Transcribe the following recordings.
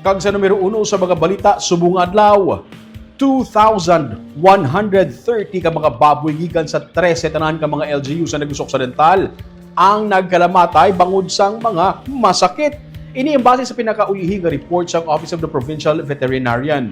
Kag sa numero 1 sa mga balita subong adlaw, 2,130 ka mga baboy gikan sa 13 tanan ka mga LGU sa Negros Occidental ang nagkalamatay bangod sang mga masakit. Ini ang base sa pinakaulihi nga report sa Office of the Provincial Veterinarian.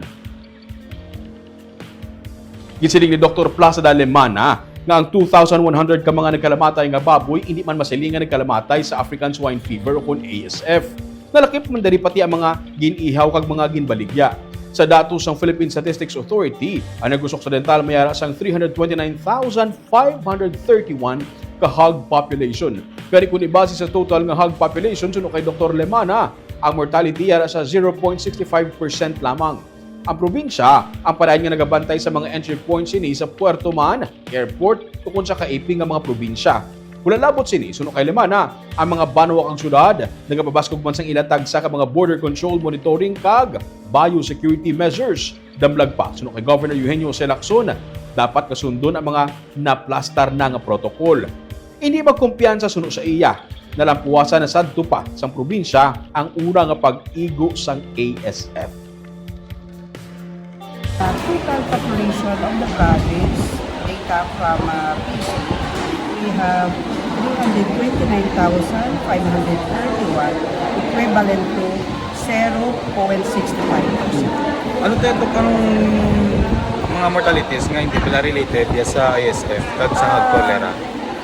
Gisiling ni Dr. Plaza Dalemana nga ang 2,100 ka mga nagkalamatay nga baboy hindi man masilingan nagkalamatay sa African Swine Fever o kun ASF. Nalakip man dali pati ang mga ginihaw kag mga ginbaligya. Sa datos ng Philippine Statistics Authority, ang Negros Occidental may ara sang 329,531 ka hog population. Pero kung ibase sa total nga hog population suno kay Dr. Lemana, ang mortality ara sa 0.65% lamang. Ang probinsya, ang parayan nga nagabantay sa mga entry points sini sa Puerto Man, airport, tukon sa kaiping nga mga probinsya. Kung labot sini, suno kay Lemana, ang mga banwak ang syudad, nagababaskog man sang ilatag sa mga border control monitoring kag biosecurity measures. Damlag pa, suno kay Governor Eugenio C. Lacson, dapat kasundon ang mga naplastar na nga protokol. Hindi magkumpiyansa suno sa iya, nalampuwasan na sadto pa sang probinsya ang una nga pag-igo sang ASF. Total population of the province, data from PC, we have 329,531, equivalent to 0.65%. Ano tayo kang mga mortalities nga hindi pala related sa ISF kag sa hog cholera?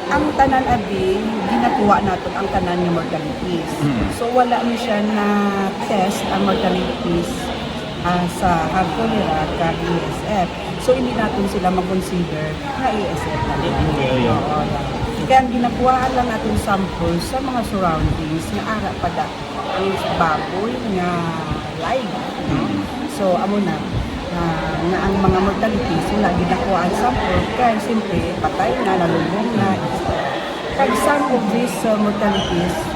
Ang tanan abi, ginakuha natin ang tanan ni mortalities. So wala ni siya na test ang mortalities sa hog cholera kag ESF. So hindi natin sila mag-consider na ESF natin. Kaya ang ginakuhaan lang natin samples sa mga surroundings na ara pa da ang baboy nga live. So amo na na ang mga mortalities wala ginakuhaan sample kaya simple patay na, nalubong na. Kag some of these mortalities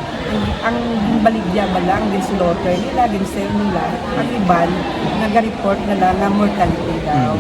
ang baligya ba lang din slaughter nila, din sale nila, ang iban nag-report nila na mortality daw.